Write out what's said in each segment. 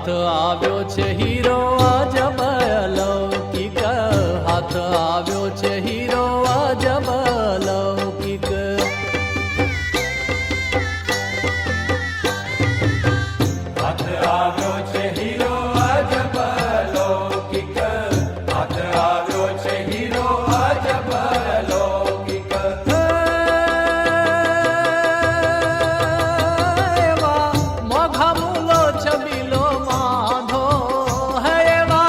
हाथ आव्यो छे हीरो अजब अलौकिक, हाथ आव्यो छे हीरो अजब अलौकिक। हाथ आव्यो छे हीरो अजब अलौकिक, हाथ आव्यो छे हीरो अजब अलौकिक। एवा मोघा मूलो छबीलो माधो, है एवा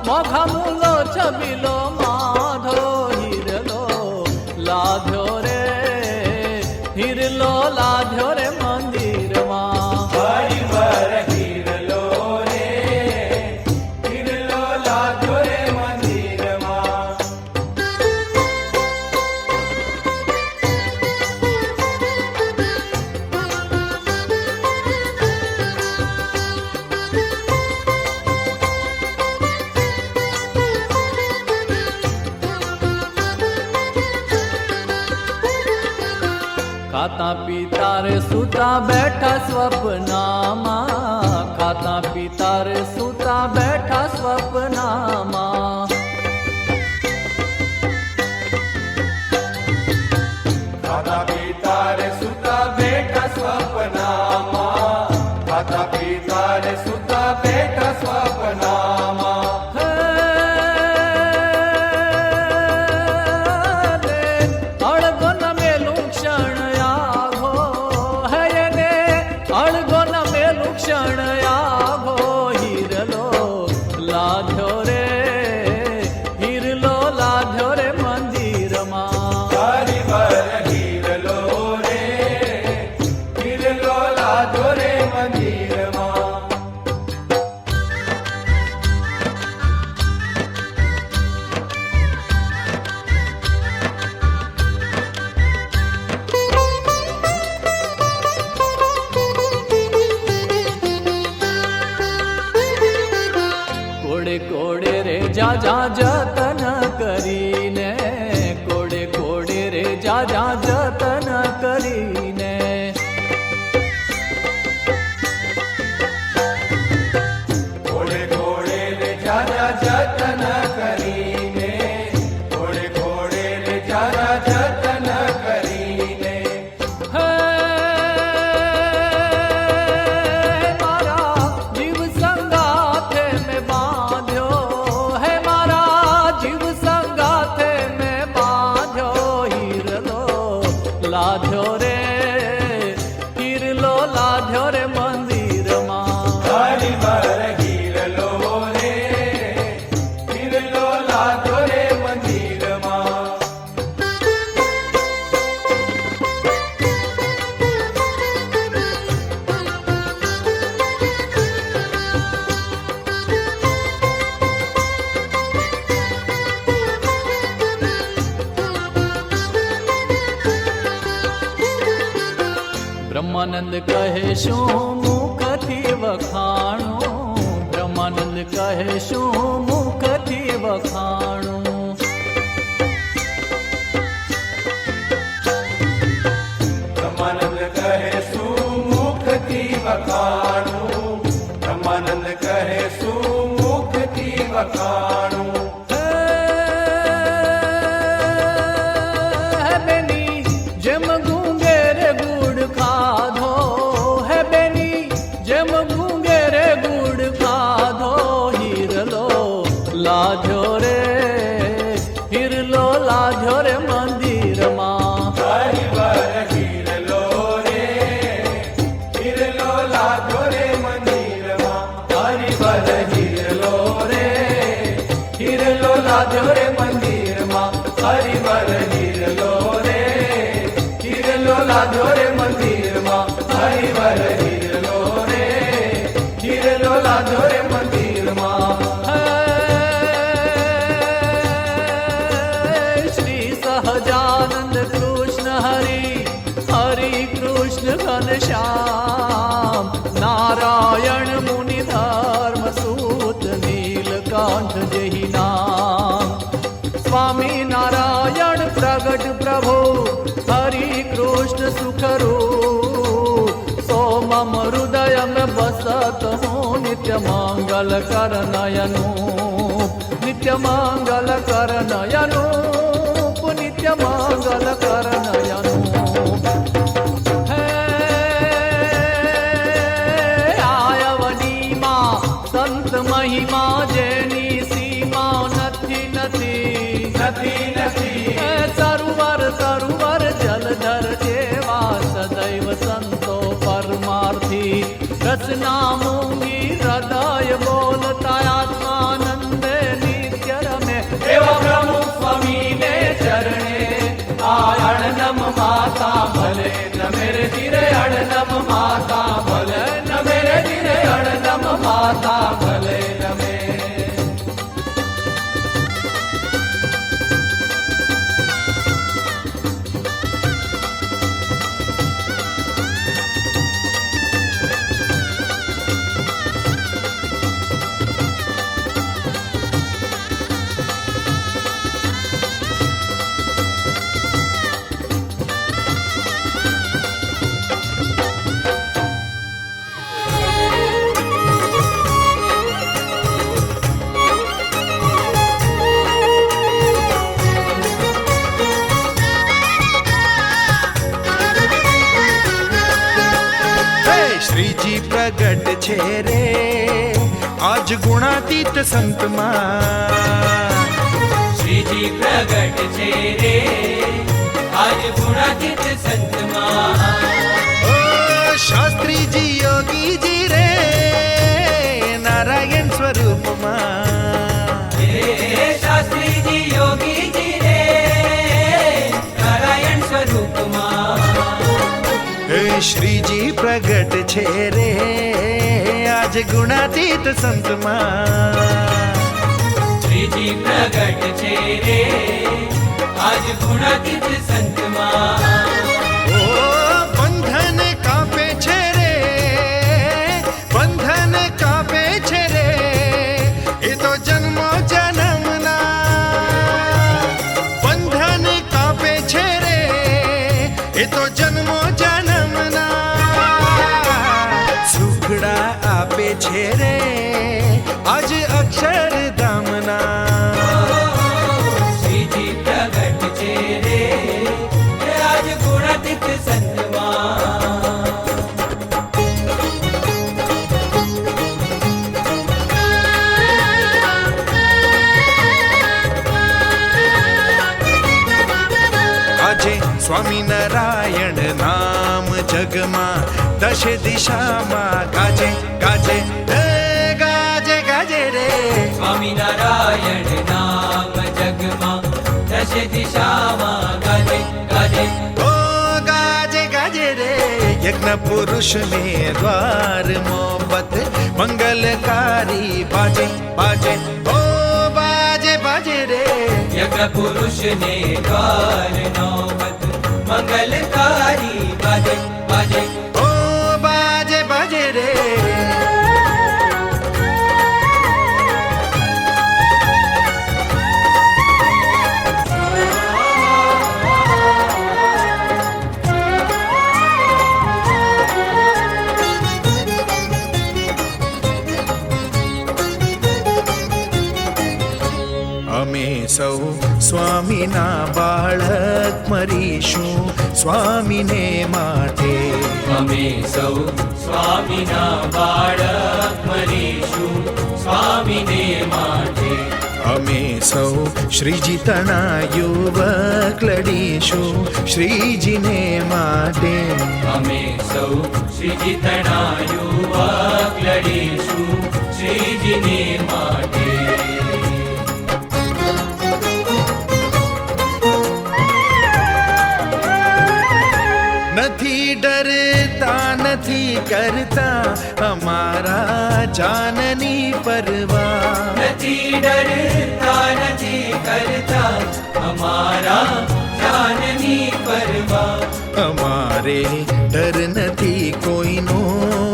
मोघा मूलो छबीलो माधो। हीरलो लाध्यो रे, हीरलो लाध्यो रे मंदिर मां। हरिवर हीरलो रे, हीरलो लाध्यो रे मंदिर मां। खाता पीता रे सूता बैठा स्वप्नामा, खाता पीता रे सूता बैठा स्वप्नामा। खाता पीता रे सुता बेटा स्वप्नामा, खाता पीता रे सुता बेटा स्वप्नामा। अड़गो न मेलू क्षण आघो, है ने अड़गो न मेलू क्षण आघो। हीरलो लाध्यो रे, हीरलो लाध्यो रे मंदिर मां। हरिवर हीरलो रे, हीरलो लाध्यो रे मंदिर मां। कोड़े कोड़े रे जा जा जतन करीने, कोड़े कोड़े रे जा जा जतन करीने। घोड़े घोड़े रे जाजा जतन करीने, घोड़े घोड़े रे जाजा जतन करीने। है मारा जीव संगाथे में बांध्यो, है मारा जीव संगाथे में बांध्यो। हीरलो लाध्यो रे, हीरलो लाध्यो रे मंदिर मां। हरिवर हीरलो रे, हीरलो लाध्यो रे मंदिर मां। ब्रह्मानंद कहे शू मुखथी वखाणो, ब्रह्मानंद कहे शू मुखथी वखाणो। ब्रह्मानंद कहे सुमुखती वखाणु, ब्रह्मानंद कहे सुमुखती वखाणु। है बेनी जेम गूंगे रे गुड़ खाधो, है बेनी जेम गूंगे रे गुड़ खाधो। हीरलो लाध्यो रे, हीरलो लाध्यो रे मंदिर मां। हरिवर हीरलो रे, हीरलो लाध्यो रे मंदिर मां। हरिवर हीरलो रे, हीरलो लाध्यो रे मंदिर मां। हरिवर हीरलो रे, हीरलो लाध्यो रे मंदिर मां। हरिवर हीरलो रे, हीरलो लाध्यो रे मंदिर मां। श्री सहजानंद कृष्ण हरि, हरि कृष्ण घनश्याम। नारायण मुनि धर्म सूत नीलकंठ जही नाम। स्वामी नारायण प्रगट प्रभु, हरि कृष्ण सुखरूप। सो मम हृदय में बसत हूँ नित्य મંગલ કર નયનૂપ નિત્ય મંગલ કર નયનૂપ નિત્ય મંગલ કર નયનૂપ હે આયવનીમાં સંત મહિમા જેની સીમા નથી નથી નથી નથી હે સરોવર સરોવર જલધર જેવા સદૈવ સંતો પરમાર્થી રસના મૂંગી હૃદય બોલતા આત્માનંદે નિત્ય રમે એવા પ્રમુખ સ્વામીને ચરણે આ અણનમ માતા ભલે નમે રે ધીરે અણનમ માતા ભલે નમે રે ધીરે અણનમ માતા ભલે નમે શ્રીજી પ્રગટ છે રે આજ ગુણાતીત સંતમાં શ્રીજી પ્રગટ છે રે આજ ગુણાતીત સંતમાં ઓ શાસ્ત્રીજી યોગીજી રે નારાયણ સ્વરૂપમાં હે શાસ્ત્રીજી યોગીજી રે નારાયણ સ્વરૂપમાં હે શ્રીજી પ્રગટ છે રે આજ ગુણાતીત સંતમાં શ્રીજી પ્રગટ છે રે આજ ગુણાતીત સંતમાં ઓ બંધન કાપે છે રે બંધન કાપે છે રે એ તો જન્મો જન્મના બંધન કાપે છે રે એ તો જન્મો સુખડા આપે છે રે આજ અક્ષરધામના શ્રીજી પ્રગટ છે રે આજ ગુણાતીત સંતમાં આજે સ્વામિનારાયણ નામ જગમાં દશે દિશામાં ગાજે ગાજે હે ગાજે ગાજે રે સ્વામિનારાયણ નામ જગમાં દશે દિશામાં ગાજે ગાજે ઓ ગાજે ગાજે રે યજ્ઞ પુરુષને દ્વાર મોહબ્બત મંગલકારી બાજે બાજે ઓ બાજે બાજે રે યજ્ઞ પુરુષને દ્વાર નૌબત મંગલકારી બાજે બાજે ઓ બાજે બાજે રે અમે સૌ સ્વામીના બાળક મરીશું સ્વામીને માટે અમે સૌ સ્વામીના બાળક મરીશું સ્વામીને માટે અમે સૌ શ્રીજી તણા યુવક લડીશું શ્રીજીને માટે અમે સૌ શ્રીજી તણા યુવક લડીશું શ્રીજીને માટે નથી ડરતા નથી કરતા અમારા જાનની પરવા નથી ડરતા નથી કરતા અમારા જાનની પરવા અમારે ડર નથી કોઈનો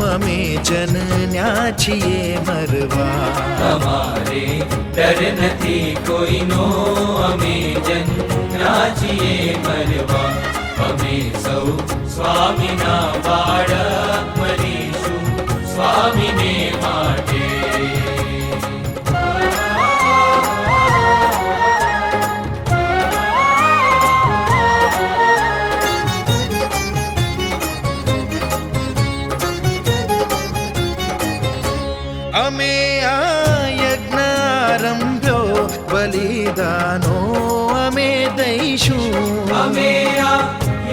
અમે જન્મ્યા છીએ મરવા અમારે ડર નથી કોઈનો અમે જન્મ્યા છીએ મરવા અમે સૌ સ્વામીના બાળક મરીશું સ્વામીને માટે બલિદાનો અમે દઈશું. અમે આ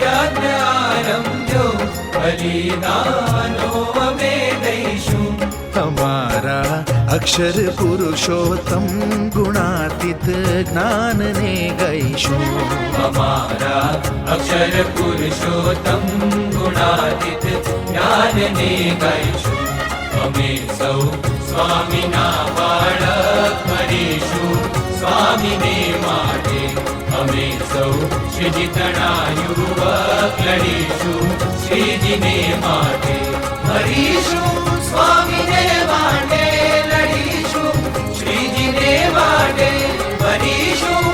યજ્ઞ આરંભ્યો, બલિદાનો અમે દઈશું. અમારા અક્ષર પુરુષોત્તમ ગુણાતીત જ્ઞાનને ગઈશું. અમારા અક્ષર પુરુષોત્તમ ગુણાતીત જ્ઞાનને ગાઈશું. અમે સૌ સ્વામીના બાળક મરીશું, સ્વામીને માટે. અમે સૌ શ્રીજી તણા યુવક લડીશું, શ્રીજીને માટે મરીશું, સ્વામીને માટે લડીશું, શ્રીજીને માટે મરીશું.